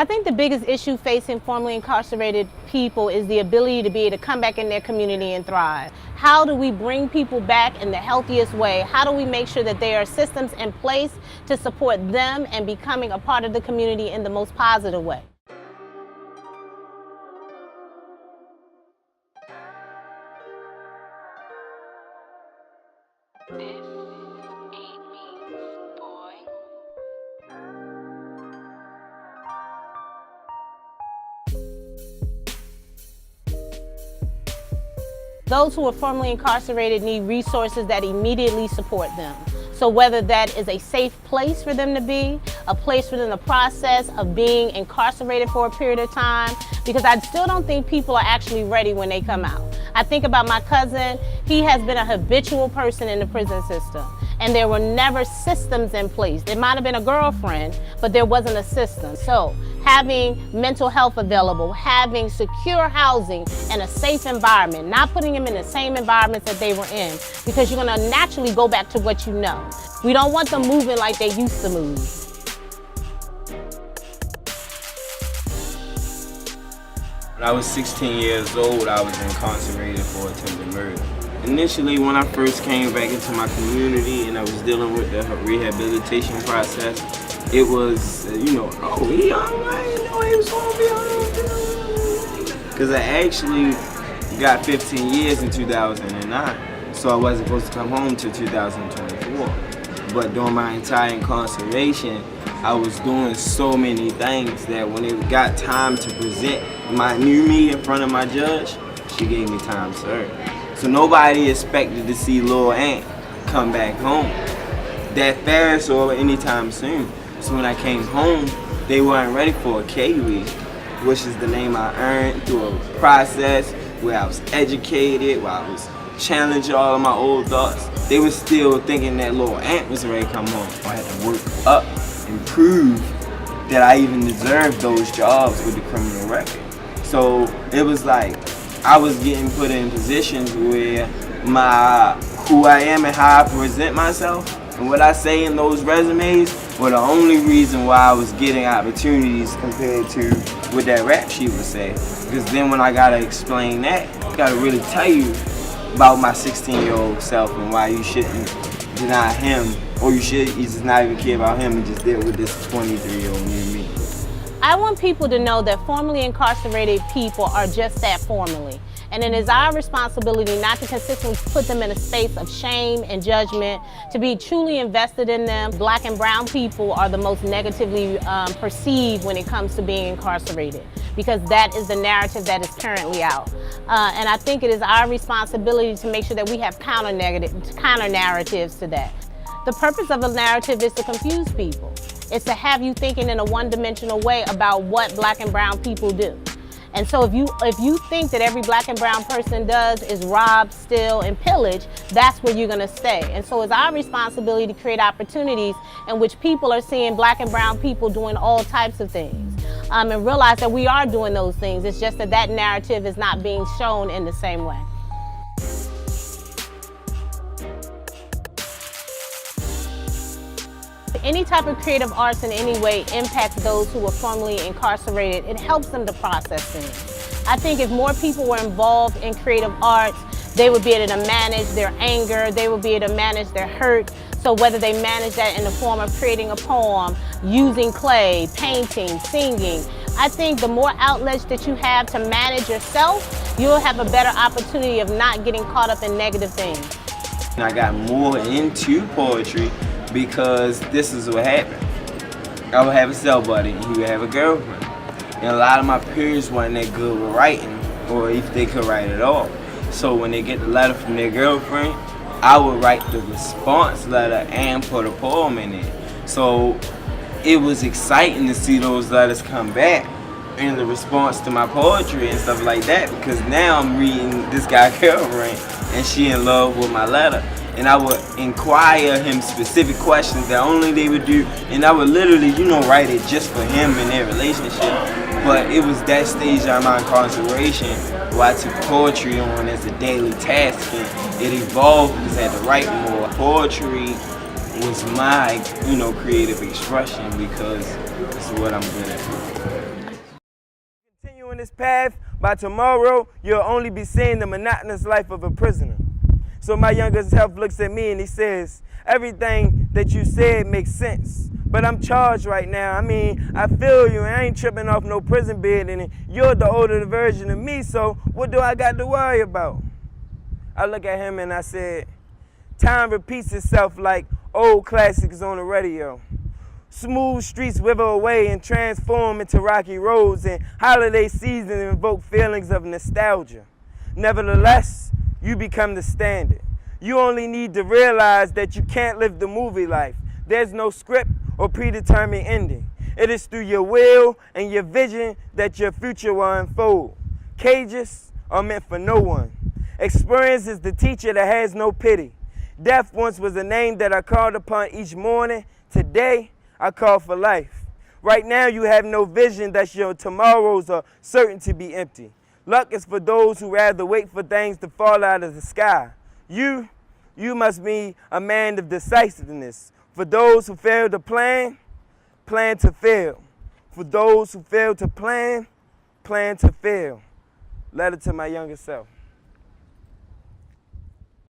I think the biggest issue facing formerly incarcerated people is the ability to be able to come back in their community and thrive. How do we bring people back in the healthiest way? How do we make sure that there are systems in place to support them and becoming a part of the community in the most positive way? Those who are formerly incarcerated need resources that immediately support them. So whether that is a safe place for them to be, a place for them to process of being incarcerated for a period of time, because I still don't think people are actually ready when they come out. I think about my cousin, he has been a habitual person in the prison system, and there were never systems in place. There might have been a girlfriend, but there wasn't a system. So having mental health available, having secure housing and a safe environment, not putting them in the same environments that they were in, because you're gonna naturally go back to what you know. We don't want them moving like they used to move. When I was 16 years old, I was incarcerated for attempted murder. Initially, when I first came back into my community and I was dealing with the rehabilitation process, it was, oh, he alright, I didn't know he was gonna be alright. Because I actually got 15 years in 2009, so I wasn't supposed to come home till 2024. But during my entire incarceration, I was doing so many things that when it got time to present my new me in front of my judge, she gave me time served. So nobody expected to see Lil Aunt come back home that fast or anytime soon. So when I came home, they weren't ready for a KUE, which is the name I earned through a process where I was educated, where I was challenging all of my old thoughts. They were still thinking that Lil Aunt was ready to come home. I had to work up and prove that I even deserved those jobs with the criminal record. So it was like I was getting put in positions where who I am and how I present myself and what I say in those resumes were the only reason why I was getting opportunities compared to what that rap sheet would say. Because then when I gotta explain that, I gotta really tell you about my 16-year-old self and why you shouldn't deny him, or you just not even care about him and just deal with this 23-year-old new me. I want people to know that formerly incarcerated people are just that, formerly. And it is our responsibility not to consistently put them in a space of shame and judgment, to be truly invested in them. Black and brown people are the most negatively perceived when it comes to being incarcerated, because that is the narrative that is currently out. And I think it is our responsibility to make sure that we have counter narratives to that. The purpose of a narrative is to confuse people. It's to have you thinking in a one-dimensional way about what black and brown people do. And so if you think that every black and brown person does is rob, steal, and pillage, that's where you're gonna stay. And so it's our responsibility to create opportunities in which people are seeing black and brown people doing all types of things. And realize that we are doing those things. It's just that that narrative is not being shown in the same way. Any type of creative arts in any way impacts those who are formerly incarcerated. It helps them to process things. I think if more people were involved in creative arts, they would be able to manage their anger, they would be able to manage their hurt. So whether they manage that in the form of creating a poem, using clay, painting, singing, I think the more outlets that you have to manage yourself, you'll have a better opportunity of not getting caught up in negative things. I got more into poetry because this is what happened. I would have a cell buddy and he would have a girlfriend. And a lot of my peers weren't that good with writing, or if they could write at all. So when they get the letter from their girlfriend, I would write the response letter and put a poem in it. So it was exciting to see those letters come back in the response to my poetry and stuff like that, because now I'm reading this guy's girlfriend and she in love with my letter. And I would inquire him specific questions that only they would do, and I would literally, write it just for him and their relationship. But it was that stage of my incarceration where I took poetry on as a daily task, and it evolved because I had to write more. Poetry was my, creative expression, because it's what I'm good at. this path, by tomorrow, you'll only be seeing the monotonous life of a prisoner. So my younger self looks at me and he says, everything that you said makes sense. But I'm charged right now. I mean, I feel you, and I ain't tripping off no prison bed, and you're the older version of me, so what do I got to worry about? I look at him and I said, time repeats itself like old classics on the radio. Smooth streets wither away and transform into rocky roads, and holiday seasons invoke feelings of nostalgia. Nevertheless, you become the standard. You only need to realize that you can't live the movie life. There's no script or predetermined ending. It is through your will and your vision that your future will unfold. Cages are meant for no one. Experience is the teacher that has no pity. Death once was a name that I called upon each morning. Today, I call for life. Right now, you have no vision that your tomorrows are certain to be empty. Luck is for those who rather wait for things to fall out of the sky. You must be a man of decisiveness. For those who fail to plan to fail. For those who fail to plan to fail. Letter to my younger self.